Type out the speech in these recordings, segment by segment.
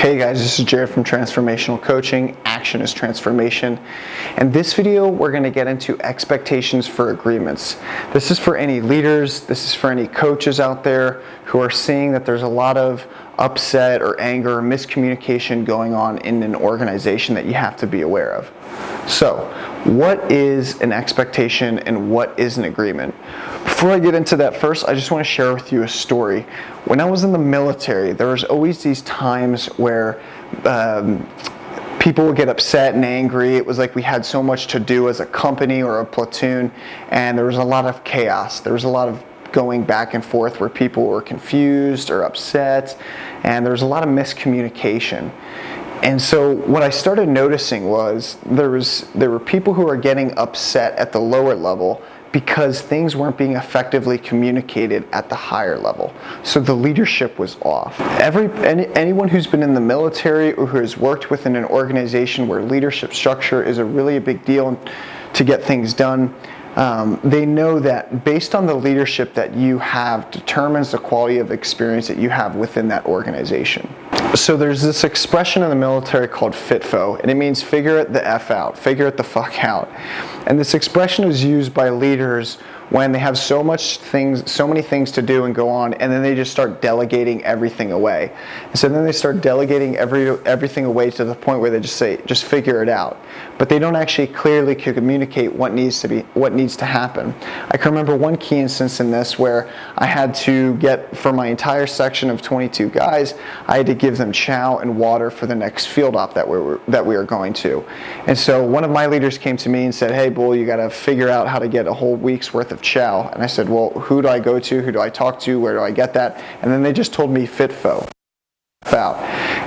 Hey guys, this is Jared from Transformational Coaching. Action is transformation. In this video, we're going to get into expectations for agreements. This is for any leaders, this is for any coaches out there who are seeing that there's a lot of upset or anger or miscommunication going on in an organization that you have to be aware of. So, what is an expectation and what is an agreement? Before I get into that, first I just want to share with you a story. When I was in the military, there was always these times where people would get upset and angry. It was like we had so much to do as a company or a platoon, and there was a lot of chaos. There was a lot of going back and forth where people were confused or upset, and there was a lot of miscommunication. And so what I started noticing was there were people who were getting upset at the lower level because things weren't being effectively communicated at the higher level. So the leadership was off. Anyone who's been in the military or who has worked within an organization where leadership structure is a really big deal to get things done, they know that based on the leadership that you have determines the quality of experience that you have within that organization. So there's this expression in the military called FITFO, and it means figure it the F out, figure it the fuck out. And this expression is used by leaders when they have so many things to do and go on, and then they just start delegating everything away. And so then they start delegating everything away to the point where they just say, just figure it out. But they don't actually clearly communicate what needs to happen. I can remember one key instance in this where I had to get, for my entire section of 22 guys, I had to give them chow and water for the next field op that we were going to. And so one of my leaders came to me and said, "Hey, Bull, you got to figure out how to get a whole week's worth of chow." And I said, "Well, who do I go to? Who do I talk to? Where do I get that?" And then they just told me FITFO. Out.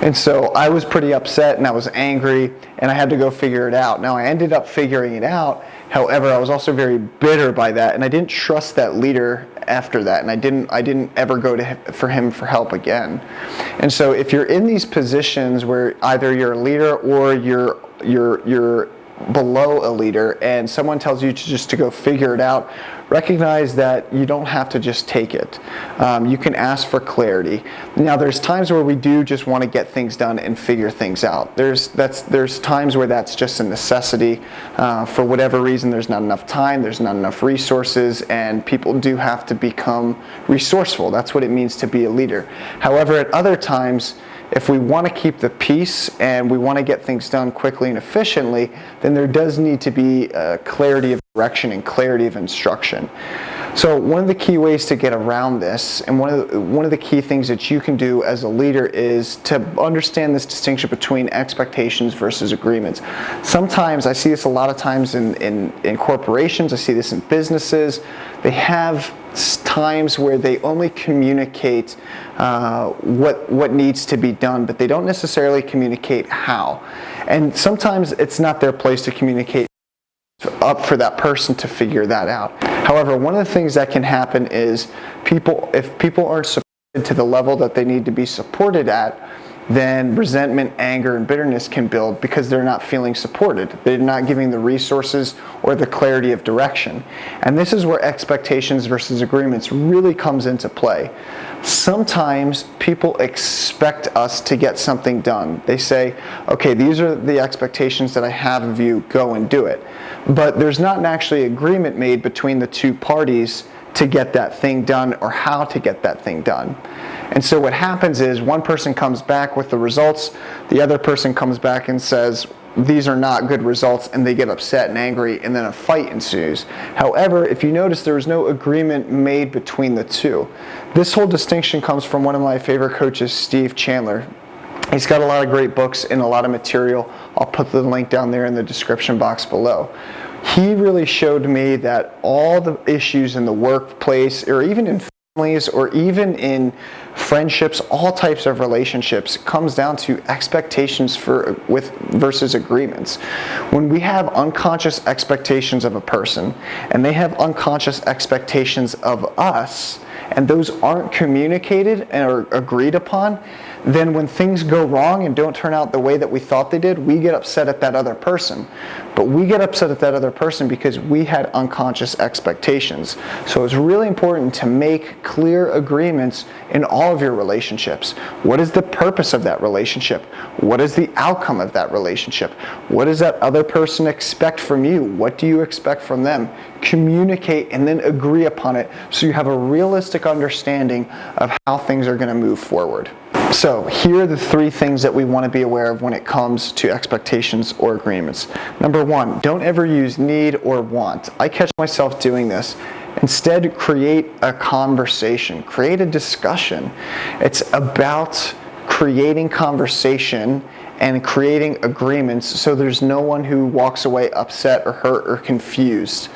And so I was pretty upset and I was angry and I had to go figure it out. Now I ended up figuring it out. However, I was also very bitter by that, and I didn't trust that leader after that, and I didn't ever go to him for help again. And so if you're in these positions where either you're a leader or you're below a leader and someone tells you to go figure it out, recognize that you don't have to just take it. You can ask for clarity. Now there's times where we do just want to get things done and figure things out. There's times where that's just a necessity. For whatever reason, there's not enough time, there's not enough resources, and people do have to become resourceful. That's what it means to be a leader. However, at other times, if we want to keep the peace and we want to get things done quickly and efficiently, then there does need to be clarity of direction and clarity of instruction. So one of the key ways to get around this, and one of the key things that you can do as a leader, is to understand this distinction between expectations versus agreements. Sometimes, I see this a lot of times in corporations, I see this in businesses, they have times where they only communicate what needs to be done, but they don't necessarily communicate how. And sometimes it's not their place to communicate, up for that person to figure that out. However, one of the things that can happen is if people aren't supported to the level that they need to be supported at, then resentment, anger, and bitterness can build because they're not feeling supported. They're not giving the resources or the clarity of direction. And this is where expectations versus agreements really comes into play. Sometimes people expect us to get something done. They say, okay, these are the expectations that I have of you, go and do it. But there's not actually agreement made between the two parties to get that thing done or how to get that thing done. And so what happens is one person comes back with the results, the other person comes back and says, these are not good results, and they get upset and angry, and then a fight ensues. However, if you notice, there was no agreement made between the two. This whole distinction comes from one of my favorite coaches, Steve Chandler. He's got a lot of great books and a lot of material. I'll put the link down there in the description box below. He really showed me that all the issues in the workplace, or even in families, or even in friendships, all types of relationships, comes down to expectations versus agreements. When we have unconscious expectations of a person, and they have unconscious expectations of us, and those aren't communicated or agreed upon, then when things go wrong and don't turn out the way that we thought they did, we get upset at that other person. But we get upset at that other person because we had unconscious expectations. So it's really important to make clear agreements in all of your relationships. What is the purpose of that relationship? What is the outcome of that relationship? What does that other person expect from you? What do you expect from them? Communicate and then agree upon it so you have a realistic understanding of how things are going to move forward. So here are the 3 things that we want to be aware of when it comes to expectations or agreements. Number 1, don't ever use need or want. I catch myself doing this. Instead, create a conversation, create a discussion. It's about creating conversation and creating agreements so there's no one who walks away upset or hurt or confused.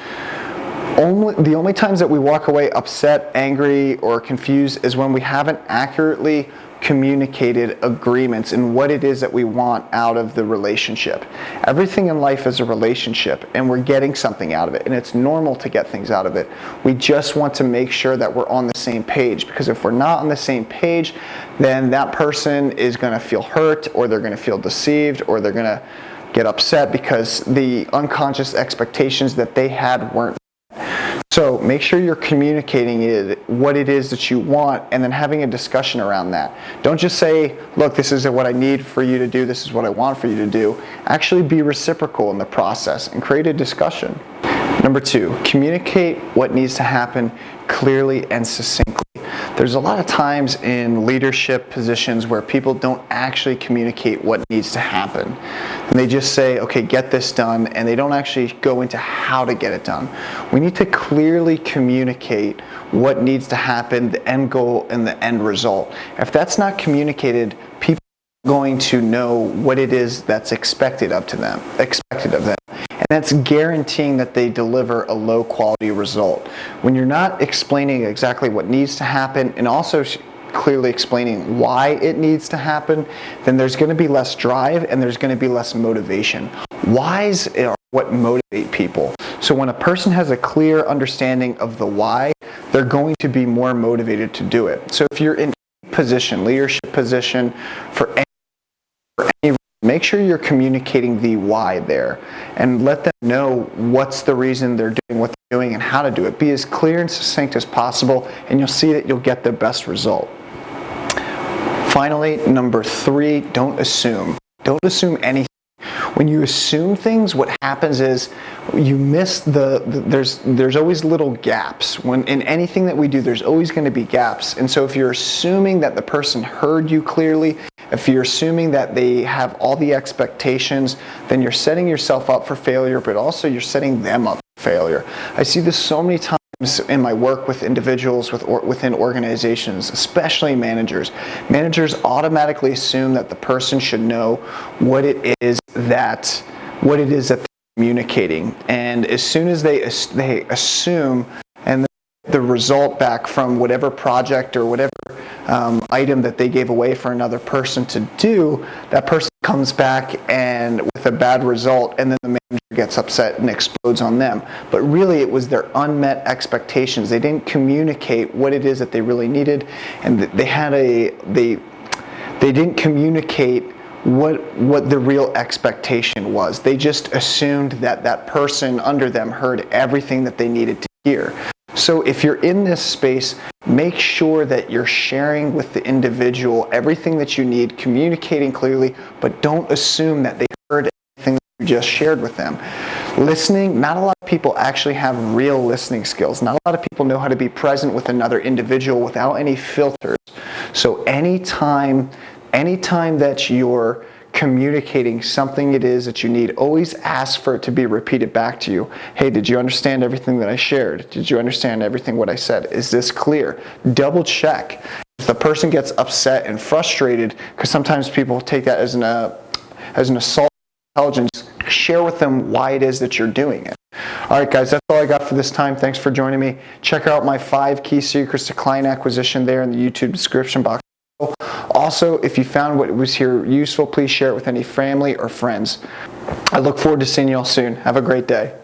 The only times that we walk away upset, angry, or confused is when we haven't accurately communicated agreements and what it is that we want out of the relationship. Everything in life is a relationship, and we're getting something out of it, and it's normal to get things out of it. We just want to make sure that we're on the same page, because if we're not on the same page, then that person is going to feel hurt, or they're going to feel deceived, or they're going to get upset because the unconscious expectations that they had weren't. So make sure you're communicating what it is that you want and then having a discussion around that. Don't just say, look, this is what I need for you to do, this is what I want for you to do. Actually be reciprocal in the process and create a discussion. Number 2, communicate what needs to happen clearly and succinctly. There's a lot of times in leadership positions where people don't actually communicate what needs to happen. And they just say, okay, get this done, and they don't actually go into how to get it done. We need to clearly communicate what needs to happen, the end goal and the end result. If that's not communicated, people are going to know what it is that's expected of them. And that's guaranteeing that they deliver a low quality result. When you're not explaining exactly what needs to happen and also clearly explaining why it needs to happen, then there's going to be less drive and there's going to be less motivation. Whys are what motivate people. So when a person has a clear understanding of the why, they're going to be more motivated to do it. So if you're in a position, leadership position, for any reason, make sure you're communicating the why there and let them know what's the reason they're doing what they're doing and how to do it. Be as clear and succinct as possible, and you'll see that you'll get the best result. Finally, number 3, don't assume. Don't assume anything. When you assume things, what happens is you miss there's always little gaps. When in anything that we do, there's always going to be gaps. And so if you're assuming that the person heard you clearly, if you're assuming that they have all the expectations, then you're setting yourself up for failure, but also you're setting them up for failure. I see this so many times in my work with individuals within organizations, especially managers. Managers automatically assume that the person should know what it is that they're communicating, and as soon as they assume and the result back from whatever project or whatever item that they gave away for another person to do, that person comes back and with a bad result, and then the manager gets upset and explodes on them. But really it was their unmet expectations. They didn't communicate what it is that they really needed, and they didn't communicate what the real expectation was. They just assumed that person under them heard everything that they needed to hear. So if you're in this space, make sure that you're sharing with the individual everything that you need, communicating clearly, but don't assume that they heard everything that you just shared with them. Listening, not a lot of people actually have real listening skills. Not a lot of people know how to be present with another individual without any filters. So anytime that you're communicating something it is that you need, always ask for it to be repeated back to you. Hey, did you understand everything that I shared? Did you understand everything what I said? Is this clear? Double check. If the person gets upset and frustrated, because sometimes people take that as an assault on intelligence, share with them why it is that you're doing it. All right, guys, that's all I got for this time. Thanks for joining me. Check out my 5 key secrets to client acquisition there in the YouTube description box. Also, if you found what was here useful, please share it with any family or friends. I look forward to seeing you all soon. Have a great day.